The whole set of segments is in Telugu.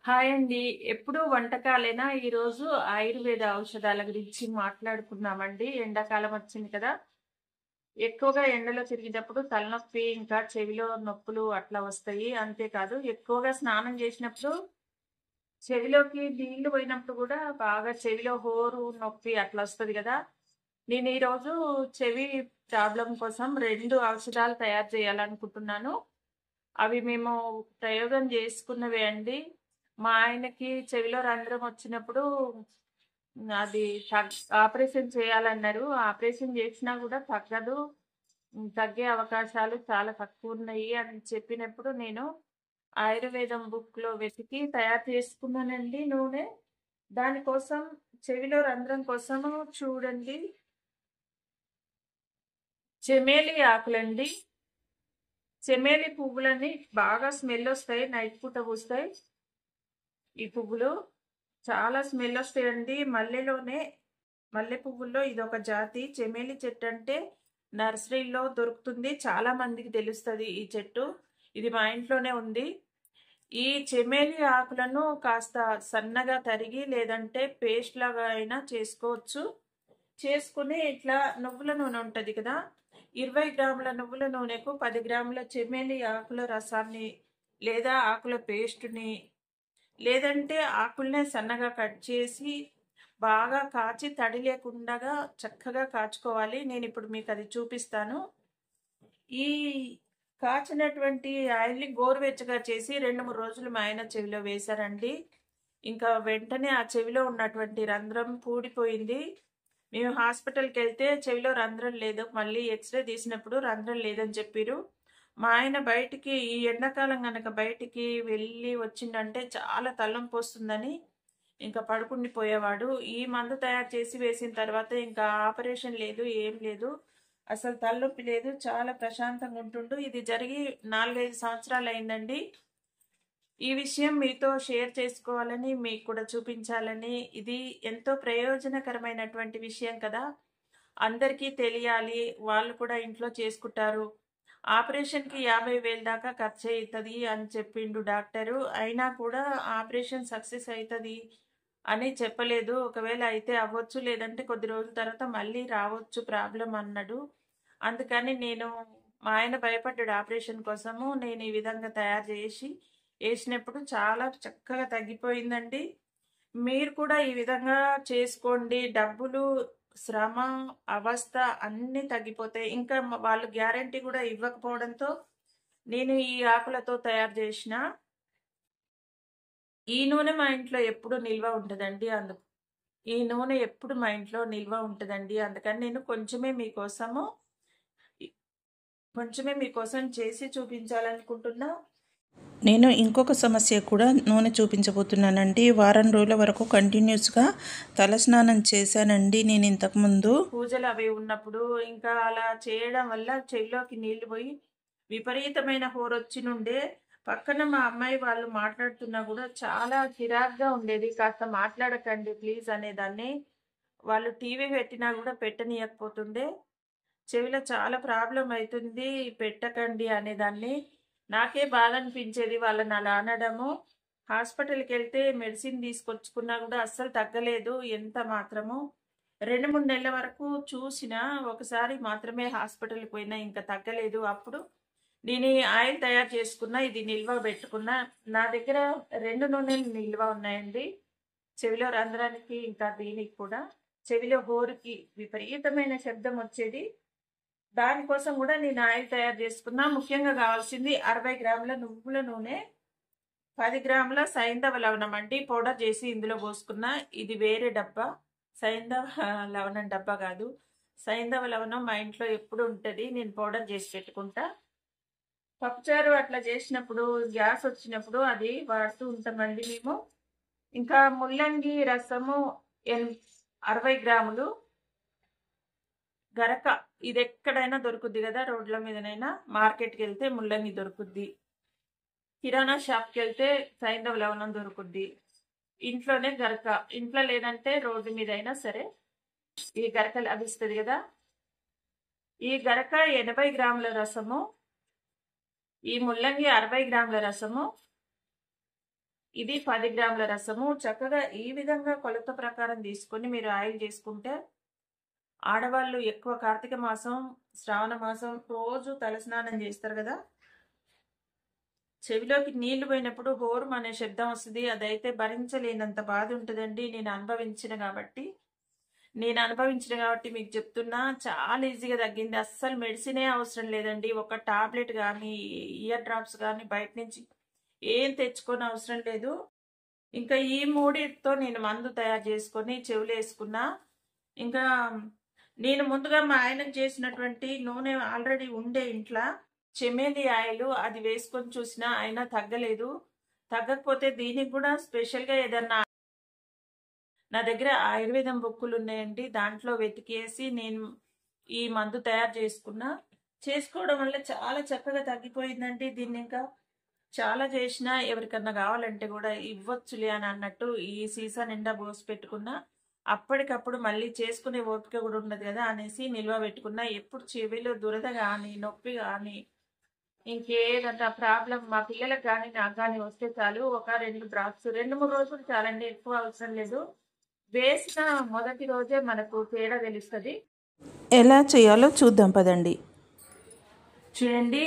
హాయ్ అండి. ఎప్పుడు వంటకాలేనా? ఈరోజు ఆయుర్వేద ఔషధాల గురించి మాట్లాడుకుందామండి. ఎండాకాలం వచ్చింది కదా! ఎక్కువగా ఎండలో తిరిగేటప్పుడు తలనొప్పి, ఇంకా చెవిలో నొప్పులు అట్లా వస్తాయి. అంతేకాదు ఎక్కువగా స్నానం చేసినప్పుడు చెవిలోకి నీళ్లు పోయినప్పుడు కూడా బాగా చెవిలో హోరు, నొప్పి అట్లా వస్తది కదా! నేను ఈరోజు చెవి ప్రాబ్లమ్ కోసం 2 ఔషధాలు తయారు చేయాలనుకుంటున్నాను. అవి మేము ప్రయోగం చేసుకున్నవే అండి. మా ఆయనకి చెవిలో రంధ్రం వచ్చినప్పుడు అది ఆపరేషన్ చేయాలన్నారు. ఆపరేషన్ చేసినా కూడా తగ్గదు. తగ్గే అవకాశాలు చాలా తక్కువున్నాయి అని చెప్పినప్పుడు నేను ఆయుర్వేదం బుక్‌లో వెతికి తయారు చేసుకున్నానండి నూనె. దానికోసం చెవిలో రంధ్రం కోసము చూడండి చెమేలి ఆకులండి. చెమేలి పువ్వులని బాగా స్మెల్ వస్తాయి. నైట్ పూట పూస్తాయి. ఈ పువ్వులు చాలా స్మెల్ వస్తాయండి. మల్లె పువ్వుల్లో ఇదొక జాతి. చెమేలి చెట్టు అంటే నర్సరీలో దొరుకుతుంది. చాలా మందికి తెలుస్తది ఈ చెట్టు. ఇది మా ఇంట్లోనే ఉంది. ఈ చెమేలి ఆకులను కాస్త సన్నగా తరిగి లేదంటే పేస్ట్ లాగా అయినా చేసుకోవచ్చు. చేసుకుని ఇట్లా నువ్వుల నూనె ఉంటది కదా! 20 గ్రాముల నువ్వుల నూనెకు 10 గ్రాముల చెమేలి ఆకుల రసాన్ని లేదా ఆకుల పేస్టుని లేదంటే ఆకుల్నే సన్నగా కట్ చేసి బాగా కాచి తడి లేకుండగా చక్కగా కాచుకోవాలి. నేనిప్పుడు మీకది చూపిస్తాను. ఈ కాచినటువంటి ఆయిల్‌ని గోరువెచ్చగా చేసి 2, 3 రోజులు మా ఆయన చెవిలో వేశారండి. ఇంకా వెంటనే ఆ చెవిలో ఉన్నటువంటి రంధ్రం పూడిపోయింది. మేము హాస్పిటల్‌కెళ్తే చెవిలో రంధ్రం లేదు. మళ్ళీ ఎక్స్‌రే తీసినప్పుడు రంధ్రం లేదని చెప్పిర్రు. మా ఆయన బయటికి ఈ ఎండాకాలం గనక బయటికి వెళ్ళి వచ్చిండంటే చాలా తలనొప్పొస్తుందని ఇంకా పడుకుండిపోయేవాడు. ఈ మందు తయారు చేసి వేసిన తర్వాత ఇంకా ఆపరేషన్ లేదు, ఏం లేదు. అసలు తలనొప్పి లేదు. చాలా ప్రశాంతంగా ఉంటుండు. ఇది జరిగి 4, 5 సంవత్సరాలయిందండి. ఈ విషయం మీతో షేర్ చేసుకోవాలని, మీకు కూడా చూపించాలని, ఇది ఎంతో ప్రయోజనకరమైనటువంటి విషయం కదా! అందరికీ తెలియాలి. వాళ్ళు కూడా ఇంట్లో చేసుకుంటారు. ఆపరేషన్‌కి 50,000 దాకా ఖర్చయితది అని చెప్పిండు డాక్టరు. అయినా కూడా ఆపరేషన్ సక్సెస్ అయితది అని చెప్పలేదు. ఒకవేళ అయితే అవ్వచ్చు. లేదంటే కొద్ది రోజుల తర్వాత మళ్ళీ రావచ్చు ప్రాబ్లమ్ అన్నాడు. అందుకని మా ఆయన భయపడ్డాడు ఆపరేషన్ కోసము. నేను ఈ విధంగా తయారు చేసి ఏసినప్పుడు చాలా చక్కగా తగ్గిపోయిందండి. మీరు కూడా ఈ విధంగా చేసుకోండి. డబ్బులు, శ్రమ, అవస్థ అన్నీ తగ్గిపోతాయి. ఇంకా వాళ్ళు గ్యారంటీ కూడా ఇవ్వకపోవడంతో నేను ఈ ఆకులతో తయారు చేసిన ఈ నూనె మా ఇంట్లో ఎప్పుడు నిల్వ ఉంటదండి. ఈ నూనె ఎప్పుడు మా ఇంట్లో నిల్వ ఉంటదండి. అందుకని నేను కొంచెమే మీకోసం చేసి చూపించాలనుకుంటున్నా. నేను ఇంకొక సమస్య కూడా నూనె చూపించబోతున్నానండి. వారం రోజుల వరకు కంటిన్యూస్గా తలస్నానం చేశానండి నేను ఇంతకుముందు. పూజలు అవి ఉన్నప్పుడు ఇంకా అలా చేయడం వల్ల చెవిలోకి నీళ్లు పోయి విపరీతమైన హోరొచ్చి నుండే పక్కన మా అమ్మాయి వాళ్ళు మాట్లాడుతున్నా కూడా చాలా చిరాగ్గా ఉండేది. కాస్త మాట్లాడకండి ప్లీజ్ అనేదాన్ని. వాళ్ళు టీవీ పెట్టినా కూడా పెట్టనీయకపోతుండే. చెవిలో చాలా ప్రాబ్లం అయితుంది పెట్టకండి అనేదాన్ని. నాకే బాధ అనిపించేది వాళ్ళని అలా అనడము. హాస్పిటల్‌కెళ్తే మెడిసిన్ తీసుకొచ్చుకున్నా కూడా అస్సలు తగ్గలేదు ఎంత మాత్రము. 2, 3 నెలల వరకు చూసినా, ఒకసారి మాత్రమే హాస్పిటల్‌కి పోయినా ఇంకా తగ్గలేదు. అప్పుడు నేను ఈ ఆయిల్ తయారు చేసుకున్నా. ఇది నిల్వ పెట్టుకున్నా. నా దగ్గర 2 నూనెలు నిల్వ ఉన్నాయండి. చెవిలో రంధ్రానికి ఇంకా దీనికి కూడా. చెవిలో హోరుకి విపరీతమైన శబ్దం వచ్చేది. దానికోసం కూడా నేను ఆయిల్ తయారు చేసుకున్నా. ముఖ్యంగా కావాల్సింది 60 గ్రాముల నువ్వుల నూనె, 10 గ్రాముల సైంధవ లవణం అండి. పౌడర్ చేసి ఇందులో పోసుకున్నా. ఇది వేరే డబ్బా. సైంధవ లవణం డబ్బా కాదు. సైంధవ లవణం మా ఇంట్లో ఎప్పుడు ఉంటది. నేను పౌడర్ చేసి పెట్టుకుంటా. పప్పుచారు అట్లా చేసినప్పుడు గ్యాస్ వచ్చినప్పుడు అది వాడుతూ ఉంటామండి మేము. ఇంకా ముల్లంగి రసము 60 గ్రాములు. గరక ఇది ఎక్కడైనా దొరుకుద్ది కదా, రోడ్ల మీదనైనా. మార్కెట్కి వెళ్తే ముల్లంగి దొరుకుద్ది. కిరాణా షాప్కి వెళ్తే సైంధవ లవణం దొరుకుద్ది. ఇంట్లోనే గరక, ఇంట్లో లేదంటే రోడ్డు మీద అయినా సరే ఈ గరక లభిస్తుంది కదా. ఈ గరక 80 గ్రాముల రసము, ఈ ముల్లంగి 60 గ్రాముల రసము, ఇది 10 గ్రాముల రసము. చక్కగా ఈ విధంగా కొలత ప్రకారం తీసుకొని మీరు ఆయిల్ చేసుకుంటే, ఆడవాళ్ళు ఎక్కువ కార్తీక మాసం, శ్రావణ మాసం రోజు తలస్నానం చేస్తారు కదా, చెవిలోకి నీళ్లు పోయినప్పుడు హోరం అనే శబ్దం వస్తుంది. అదైతే భరించలేనంత బాధ ఉంటుందండి. నేను అనుభవించిన కాబట్టి మీకు చెప్తున్నా. చాలా ఈజీగా తగ్గింది. అస్సలు మెడిసినే అవసరం లేదండి. ఒక టాబ్లెట్ కానీ, ఇయర్ డ్రాప్స్ కానీ బయట నుంచి ఏం తెచ్చుకొని అవసరం లేదు. ఇంకా ఈ మూడితో నేను మందు తయారు చేసుకొని చెవులు వేసుకున్నా. ఇంకా నేను ముందుగా మా ఆయనకు చేసినటువంటి నూనె ఆల్రెడీ ఉండే ఇంట్లో, చెమేలి ఆయిల్, అది వేసుకొని చూసినా అయినా తగ్గలేదు. తగ్గకపోతే దీనికి కూడా స్పెషల్గా ఏదన్నా, నా దగ్గర ఆయుర్వేదం బుక్కులు ఉన్నాయండి, దాంట్లో వెతికేసి నేను ఈ మందు తయారు చేసుకున్నా. చేసుకోవడం వల్ల చాలా చక్కగా తగ్గిపోయిందండి. దీన్ని ఇంకా చాలా చేసినా ఎవరికన్నా కావాలంటే కూడా ఇవ్వచ్చులే అని అన్నట్టు ఈ సీసా నిండా పోసి పెట్టుకున్నా. అప్పటికప్పుడు మళ్ళీ చేసుకునే ఓపిక కూడా ఉండదు కదా అనేసి నిల్వ పెట్టుకున్నా. ఎప్పుడు చెవిలో దురద కానీ, నొప్పి కానీ, ఇంకేదంటే ప్రాబ్లం మా పిల్లలకు కానీ నాకు కానీ వస్తే చాలు, ఒక 2 డ్రాప్స్ 2-3 రోజులు చాలండి, ఎక్కువ అవసరం లేదు. వేసిన మొదటి రోజే మనకు తేడా తెలుస్తుంది. ఎలా చేయాలో చూద్దాం పదండి. చూడండి,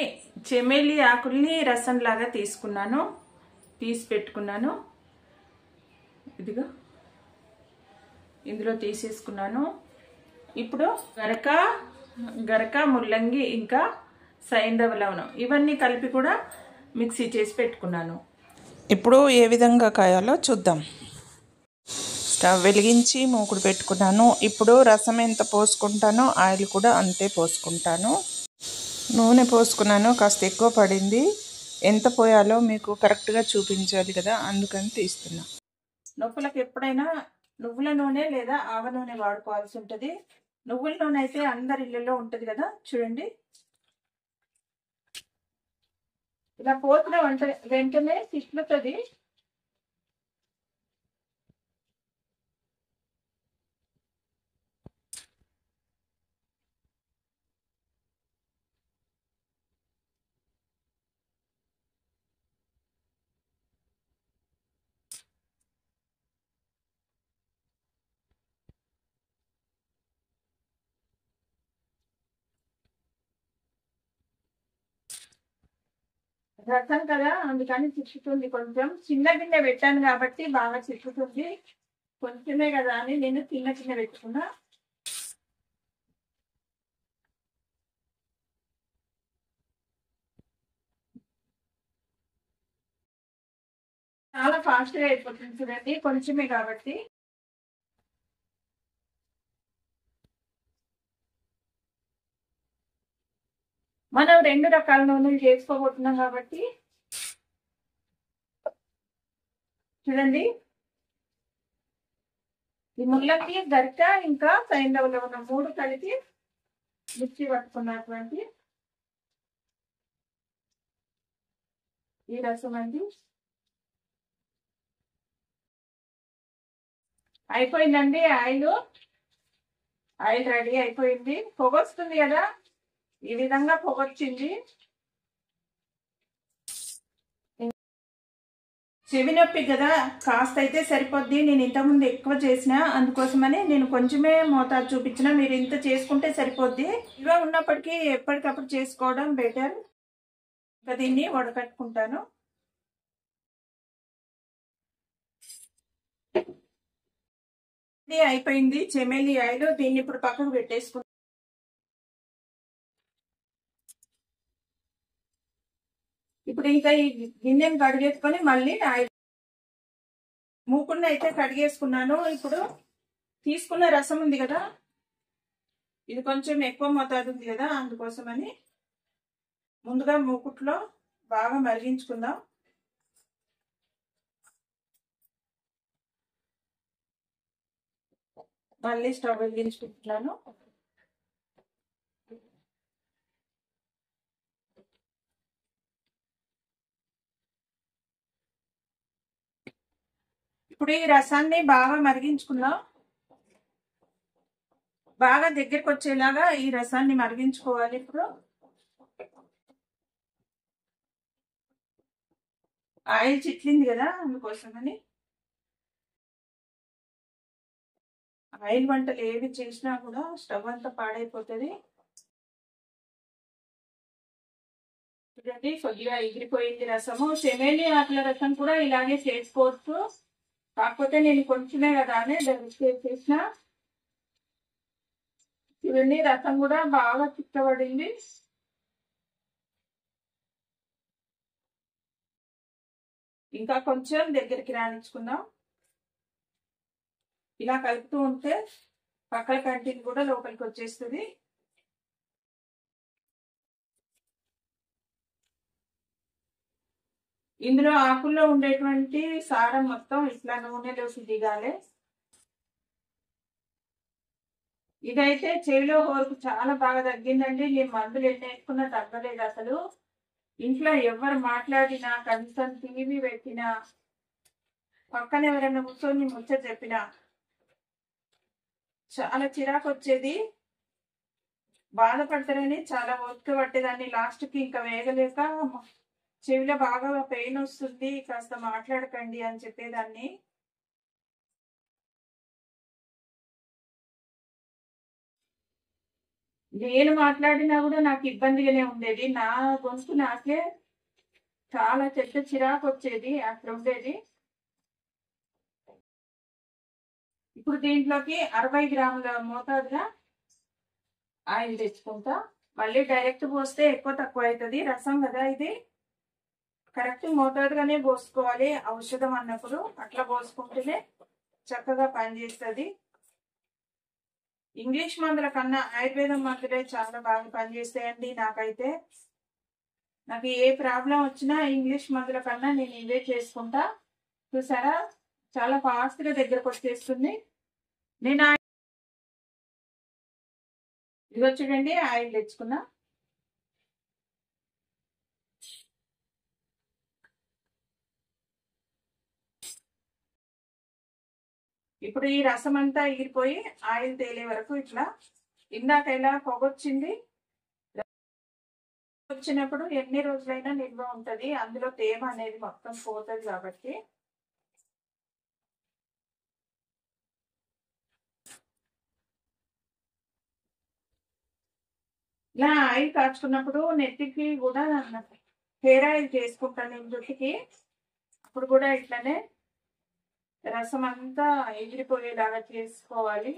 చెమేలి ఆకుల్ని రసంలాగా తీసుకున్నాను, తీసి పెట్టుకున్నాను. ఇదిగో ఇందులో తీసేసుకున్నాను. ఇప్పుడు గరక, ముల్లంగి, ఇంకా సైంధవ లవణం ఇవన్నీ కలిపి కూడా మిక్సీ చేసి పెట్టుకున్నాను. ఇప్పుడు ఏ విధంగా కాయాలో చూద్దాం. స్టవ్ వెలిగించి మూకుడు పెట్టుకున్నాను. ఇప్పుడు రసం ఎంత పోసుకుంటానో ఆయిల్ కూడా అంతే పోసుకుంటాను. నూనె పోసుకున్నాను, కాస్త ఎక్కువ పడింది. ఎంత పోయాలో మీకు కరెక్ట్గా చూపించాలి కదా, అందుకని తీస్తున్నా. నొప్పులకు ఎప్పుడైనా నువ్వుల నూనె లేదా ఆవ నూనె వాడుకోవాల్సి ఉంటుంది. నువ్వుల నూనె అయితే అందరి ఇళ్ళలో ఉంటుంది కదా. చూడండి, ఇలా పోసిన వెంటనే తిట్లుతుంది. రసం కదా, అందుకని చిక్కుతుంది. కొంచెం చిన్న గిన్నె పెట్టాను కాబట్టి బాగా చిక్కుతుంది. కొంచెమే కదా అని నేను చిన్న గిన్నె పెట్టుకున్నా. చాలా ఫాస్ట్గా అయిపోతుంది చూడండి, కొంచెమే కాబట్టి. మనం 2 రకాల నూనెలు చేసుకోబోతున్నాం కాబట్టి చూడండి, ఈ ముల్లంగి, గరిక, ఇంకా సైంధవ లవణం 3 కలిపి మిక్సీ పట్టుకున్నటువంటి ఈ రసం అండి. అయిపోయిందండి. ఆయిల్ రెడీ అయిపోయింది. పొగొస్తుంది కదా, ఈ విధంగా పొగొచ్చింది. చెవి నొప్పి కదా, కాస్త అయితే సరిపోద్ది. నేను ఇంతకుముందు ఎక్కువ చేసిన, అందుకోసమని నేను కొంచెమే మోతాదు చూపించిన. మీరు ఇంత చేసుకుంటే సరిపోద్ది. ఇలా ఉన్నప్పటికీ ఎప్పటికప్పుడు చేసుకోవడం బెటర్. ఇంకా దీన్ని వడకట్టుకుంటాను. ఇది అయిపోయింది చెమేలి ఆయిల్. దీన్ని ఇప్పుడు పక్కకు పెట్టేసుకుంటాను. ఇప్పుడు ఇంకా ఈ గిన్నెని కడిగేసుకొని మళ్ళీ ఆయిల్ మూకుడిని అయితే కడిగేసుకున్నాను. ఇప్పుడు తీసుకున్న రసం ఉంది కదా, ఇది కొంచెం ఎక్కువ మోతాదు ఉంది కదా, అందుకోసమని ముందుగా మూకుట్లో బాగా మరిగించుకుందాం. మళ్ళీ స్టవ్ వెలిగించుకుంటున్నాను. ఇప్పుడు ఈ రసాన్ని బాగా మరిగించుకుందాం. బాగా దగ్గరికి వచ్చేలాగా ఈ రసాన్ని మరిగించుకోవాలి. ఇప్పుడు ఆయిల్ చిట్లింది కదా, అందుకోసమని. ఆయిల్ వంటలు ఏవి చేసినా కూడా స్టవ్ అంతా పాడైపోతుంది. చూడండి కొద్దిగా ఎగిరిపోయింది రసము. చెమేలి ఆకుల రసం కూడా ఇలాగే చేసుకోవచ్చు, కాకపోతే నేను కొంచెమే కదా అని చేసిన. చూడండి రసం కూడా బాగా చిక్కబడింది. ఇంకా కొంచెం దగ్గరికి రాణించుకుందాం. ఇలా కలుపుతూ ఉంటే పక్కల కంటిని కూడా లోపలికి వచ్చేస్తుంది. ఇందులో ఆకుల్లో ఉండేటువంటి సారం మొత్తం ఇట్లా నూనెలోకి దిగాలి. ఇదైతే చెవిలో హోరుకు చాలా బాగా తగ్గిందండి. నేను మందులు ఎన్ని వేసుకున్నా తగ్గలేదు అసలు. ఇంట్లో ఎవరు మాట్లాడినా, కనీసం టీవీ పెట్టినా, పక్కన ఎవరైనా కూర్చొని ముచ్చట చెప్పినా చాలా చిరాకు వచ్చేది. బాధపడతారని చాలా ఓపిక పట్టేదాన్ని. లాస్ట్కి ఇంకా వేగలేక చెవిలో బాగా పెయిన్ వస్తుంది, కాస్త మాట్లాడకండి అని చెప్పేదాన్ని. నేను మాట్లాడినా కూడా నాకు ఇబ్బందిగానే ఉండేది. నా గొంతు నాకే చాలా చెడ్డ చిరాకు వచ్చేది, అట్లా ఉండేది. ఇప్పుడు దీంట్లోకి 60 గ్రాముల మోతాదుగా ఆయిల్ తెచ్చుకుంటా. మళ్ళీ డైరెక్ట్ పోస్తే ఎక్కువ తక్కువ అవుతుంది, రసం కదా ఇది. కరెక్ట్ మోతాదుగానే పోసుకోవాలి. ఔషధం అన్నప్పుడు అట్లా పోసుకుంటేనే చక్కగా పనిచేస్తుంది. ఇంగ్లీష్ మందుల కన్నా ఆయుర్వేదం మందులే చాలా బాగా పనిచేస్తాయండి. నాకు ఏ ప్రాబ్లం వచ్చినా ఇంగ్లీష్ మందుల కన్నా నేను ఇవే చేసుకుంటా. చూసారా చాలా ఫాస్ట్గా దగ్గరకు వచ్చేస్తుంది. నేను ఇదిగో చూడండి ఆయిల్ తెచ్చుకున్నా. ఇప్పుడు ఈ రసం అంతా ఎగిరిపోయి ఆయిల్ తేలే వరకు ఇట్లా. ఇందాక ఇలా పొగొచ్చింది, వచ్చినప్పుడు ఎన్ని రోజులైనా నిల్వ ఉంటది. అందులో తేమ అనేది మొత్తం పోతుంది కాబట్టి. ఇలా ఆయిల్ కాచుకున్నప్పుడు నెత్తికి కూడా హెయిర్ ఆయిల్ చేసుకుంటాను నేను జుట్టుకి. అప్పుడు కూడా ఇట్లానే రసం అంతా ఎగిరిపోయేలాగా చేసుకోవాలి.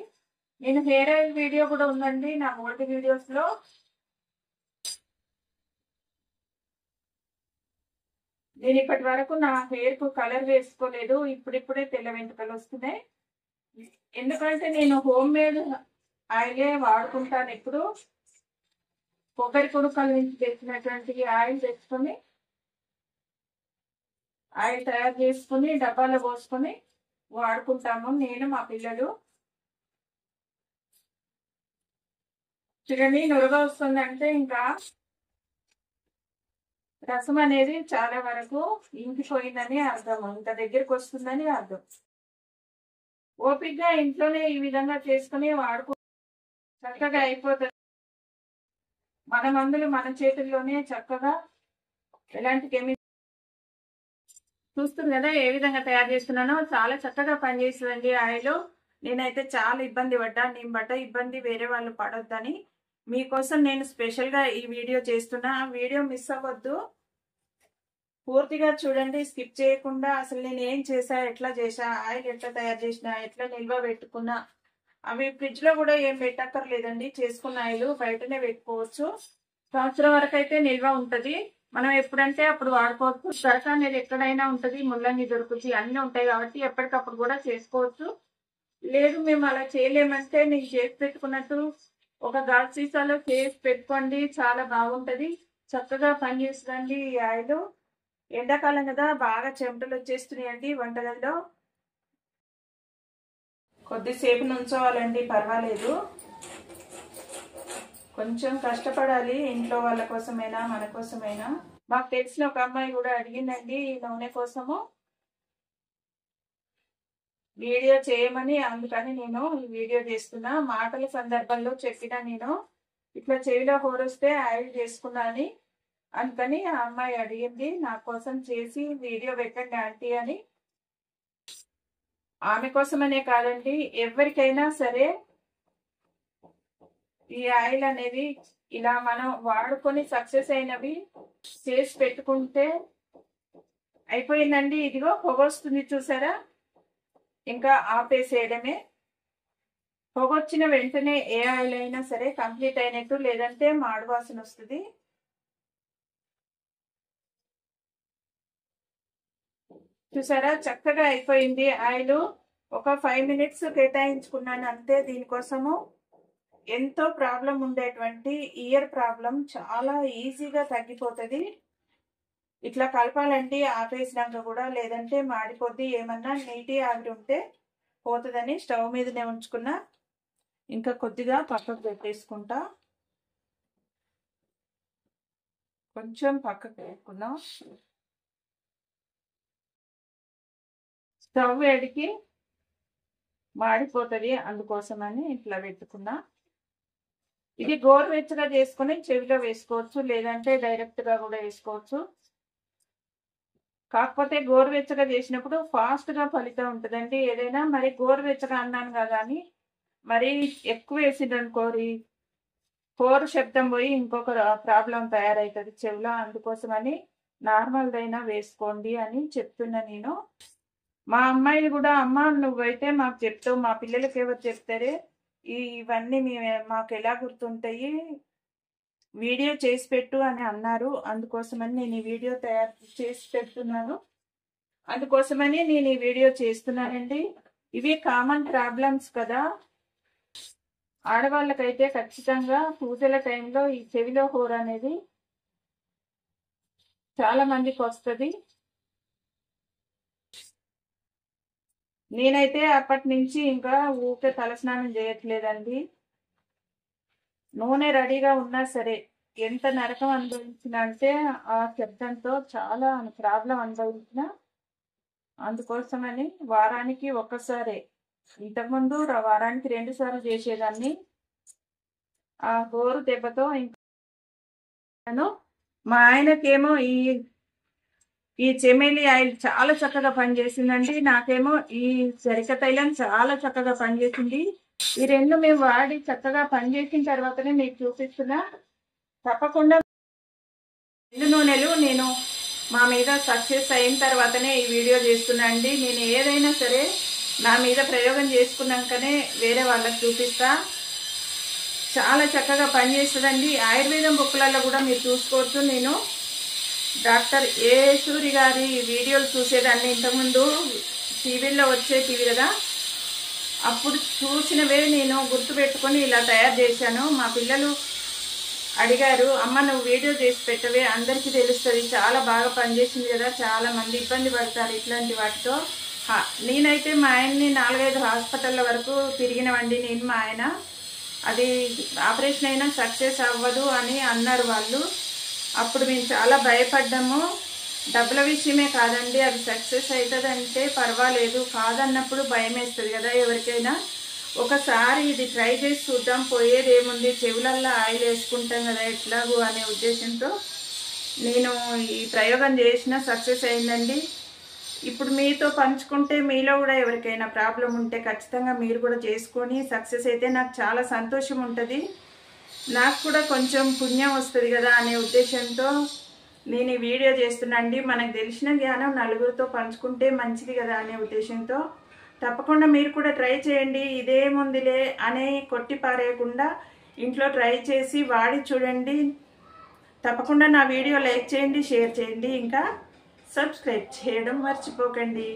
నేను హెయిర్ ఆయిల్ వీడియో కూడా ఉందండి నా ఓల్డ్ వీడియోస్ లో. నేను ఇప్పటి వరకు నా హెయిర్ కు కలర్ వేసుకోలేదు. ఇప్పుడిప్పుడే తెల్ల వెంట్రుకలు వస్తున్నాయి. ఎందుకంటే నేను హోమ్ మేడ్ ఆయిలే వాడుకుంటాను. ఎప్పుడు కొబ్బరి కుడుకల నుంచి తెచ్చినటువంటి ఆయిల్ తెచ్చుకొని ఆయిల్ తయారు చేసుకుని డబ్బాలో పోసుకొని వాడుకుంటాము నేను, మా పిల్లలు. చూడండి నురగ వస్తుందంటే ఇంకా రసం అనేది చాలా వరకు ఇంకిపోయిందని అర్థం, ఇంకా దగ్గరికి వస్తుందని అర్థం. ఓపికగా ఇంట్లోనే ఈ విధంగా చేసుకుని వాడుకో, చక్కగా అయిపోతుంది. మన మందులు మన చేతుల్లోనే చక్కగా, ఎలాంటి కెమికల్. చూస్తుంది కదా ఏ విధంగా తయారు చేస్తున్నానో, చాలా చక్కగా పనిచేస్తుందండి ఆయిల్. నేనైతే చాలా ఇబ్బంది పడ్డా. నేను పడ్డ ఇబ్బంది వేరే వాళ్ళు పడొద్దని మీకోసం నేను స్పెషల్గా ఈ వీడియో చేస్తున్నా. వీడియో మిస్ అవ్వద్దు, పూర్తిగా చూడండి, స్కిప్ చేయకుండా. అసలు నేను ఏం చేసా, ఎట్లా చేసా, ఆయిల్ ఎట్లా తయారు చేసినా, ఎట్లా నిల్వ పెట్టుకున్నా. అవి ఫ్రిడ్జ్ లో కూడా ఏం పెట్టక్కర్లేదండి. చేసుకున్న ఆయిల్ బయటనే పెట్టుకోవచ్చు. సంవత్సరం వరకు అయితే నిల్వ ఉంటది. మనం ఎప్పుడంటే అప్పుడు వాడుకోవచ్చు. సరక అనేది ఎక్కడైనా ఉంటది, ముల్లంగి దొరుకుతుంది, అన్ని ఉంటాయి కాబట్టి ఎప్పటికప్పుడు కూడా చేసుకోవచ్చు. లేదు మేము అలా చేయలేమంటే నేను చేసి పెట్టుకున్నట్టు ఒక గాజు సీసాలో చేసి పెట్టుకోండి, చాలా బాగుంటది, చక్కగా పనిచేస్తుందండి ఈ ఆయిల్. ఎండాకాలం కదా బాగా చెమటలు వచ్చేస్తున్నాయండి వంటగదిలో. కొద్దిసేపు నుంచోవాలండి, పర్వాలేదు. కొంచెం కష్టపడాలి, ఇంట్లో వాళ్ళ కోసమైనా మన కోసమైనా. మాకు తెలిసిన ఒక అమ్మాయి కూడా అడిగిందండి ఈ నూనె కోసము వీడియో చేయమని. అందుకని నేను ఈ వీడియో చేస్తున్నా. మాటల సందర్భంలో చెప్పిన నేను ఇట్లా చెవిలో హోరొస్తే ఆయిల్ చేసుకున్నా అని. అందుకని ఆ అమ్మాయి అడిగింది నా కోసం చేసి వీడియో పెట్టండి ఆంటీ అని. ఆమె కోసమనే కాదండి, ఎవరికైనా సరే ఈ ఆయిల్ అనేది ఇలా మనం వాడుకొని సక్సెస్ అయినవి చేసి పెట్టుకుంటే అయిపోయిందండి. ఇదిగో పొగొస్తుంది చూసారా, ఇంకా ఆపేసేయడమే. పొగొచ్చిన వెంటనే ఏ ఆయిల్ అయినా సరే కంప్లీట్ అయినట్టు, లేదంటే మాడు వాసన వస్తుంది. చూసారా చక్కగా అయిపోయింది ఆయిల్. ఒక 5 minutes కేటాయించుకున్నాను అంతే దీనికోసము. ఎంతో ప్రాబ్లం ఉండేటువంటి ఇయర్ ప్రాబ్లం చాలా ఈజీగా తగ్గిపోతుంది. ఇట్లా కలపాలండి ఆపేసినాక కూడా, లేదంటే మాడిపోద్ది. ఏమన్నా నీటి ఆవిరి ఉంటే పోతుందని స్టవ్ మీదనే ఉంచుకున్నా. ఇంకా కొద్దిగా పక్కకు పెట్టేసుకుంటా, కొంచెం పక్కకు పెట్టుకున్నాం. స్టవ్ వేడికి మాడిపోతుంది, అందుకోసమని ఇట్లా పెట్టుకున్నా. ఇది గోరువెచ్చగా చేసుకుని చెవిలో వేసుకోవచ్చు, లేదంటే డైరెక్ట్గా కూడా వేసుకోవచ్చు. కాకపోతే గోరువెచ్చగా చేసినప్పుడు ఫాస్ట్గా ఫలితం ఉంటుందండి ఏదైనా. మరి గోరువెచ్చగా అన్నాను కదా అని మరి ఎక్కువ వేసిందనుకోరి కోరు శబ్దం పోయి ఇంకొక ప్రాబ్లం తయారవుతుంది చెవిలో. అందుకోసమని నార్మల్దైనా వేసుకోండి అని చెప్తున్నా నేను. మా అమ్మాయిలు కూడా, అమ్మ నువ్వైతే మాకు చెప్తావు, మా పిల్లలకి ఎవరు చెప్తారే ఇవన్నీ మాకు ఎలా గుర్తుంటాయి, వీడియో చేసి పెట్టు అని అన్నారు. అందుకోసమని నేను ఈ వీడియో తయారు చేసి పెడుతున్నాను. అందుకోసమని నేను ఈ వీడియో చేస్తున్నానండి. ఇవి కామన్ ప్రాబ్లమ్స్ కదా, ఆడవాళ్ళకైతే ఖచ్చితంగా పూజల టైంలో ఈ చెవిలో హోర్ అనేది చాలా మందికి వస్తుంది. నేనైతే అప్పటి నుంచి ఇంకా ఊరికే తలస్నానం చేయట్లేదండి. నూనె రెడీగా ఉన్నా సరే ఎంత నరకం అనుభవించిన అంటే ఆ శబ్దంతో చాలా ప్రాబ్లం అనుభవించిన. అందుకోసమని వారానికి ఒక్కసారే, ఇంతకుముందు వారానికి 2 సార్లు చేసేదాన్ని. ఆ గోరు దెబ్బతో ఇంకా మా ఆయనకేమో ఈ చెమేలి ఆయిల్ చాలా చక్కగా పనిచేసిందండి. నాకేమో ఈ సరిక తైలం చాలా చక్కగా పనిచేసింది. ఈ రెండు మేము వాడి చక్కగా పనిచేసిన తర్వాతనే మీకు చూపిస్తున్నా. తప్పకుండా 2 నూనెలు నేను మా మీద సక్సెస్ అయిన తర్వాతనే ఈ వీడియో చేస్తున్నా అండి. నేను ఏదైనా సరే నా మీద ప్రయోగం చేసుకున్నాకనే వేరే వాళ్ళకి చూపిస్తా. చాలా చక్కగా పనిచేస్తుందండి. ఆయుర్వేదం బుక్కులలో కూడా మీరు చూసుకోవచ్చు. నేను డాక్టర్ ఏ సూరి గారి వీడియోలు చూసేదాన్ని ఇంతకుముందు, టీవీలో వచ్చేటివి కదా, అప్పుడు చూసినవే నేను గుర్తుపెట్టుకొని ఇలా తయారు చేశాను. మా పిల్లలు అడిగారు, అమ్మ నువ్వు వీడియో చేసి పెట్టవే, అందరికీ తెలుస్తుంది, చాలా బాగా పనిచేసింది కదా, చాలా మంది ఇబ్బంది పడతారు ఇట్లాంటి వాటితో. నేనైతే మా ఆయన్ని 4-5 హాస్పిటల్ల వరకు తిరిగినవండి నేను మా ఆయన. అది ఆపరేషన్ అయినా సక్సెస్ అవ్వదు అని అన్నారు వాళ్ళు. అప్పుడు మేము చాలా భయపడ్డాము. డబ్బుల విషయమే కాదండి, అది సక్సెస్ అవుతుందంటే పర్వాలేదు, కాదన్నప్పుడు భయం వేస్తుంది కదా ఎవరికైనా. ఒకసారి ఇది ట్రై చేసి చూద్దాం, పోయేది ఏముంది, చెవులల్లో ఆయిల్ వేసుకుంటాం కదా ఎట్లాగూ అనే ఉద్దేశంతో నేను ఈ ప్రయోగం చేసిన సక్సెస్ అయిందండి. ఇప్పుడు మీతో పంచుకుంటే మీలో కూడా ఎవరికైనా ప్రాబ్లం ఉంటే ఖచ్చితంగా మీరు కూడా చేసుకొని సక్సెస్ అయితే నాకు చాలా సంతోషం ఉంటుంది. నాకు కూడా కొంచెం పుణ్యం వస్తుంది కదా అనే ఉద్దేశంతో నేను ఈ వీడియో చేస్తున్నాండి. మనకు తెలిసిన జ్ఞానం నలుగురితో పంచుకుంటే మంచిది కదా అనే ఉద్దేశంతో తప్పకుండా మీరు కూడా ట్రై చేయండి. ఇదేముందిలే అని కొట్టి పారేయకుండా ఇంట్లో ట్రై చేసి వాడి చూడండి. తప్పకుండా నా వీడియో లైక్ చేయండి, షేర్ చేయండి, ఇంకా సబ్స్క్రైబ్ చేయడం మర్చిపోకండి.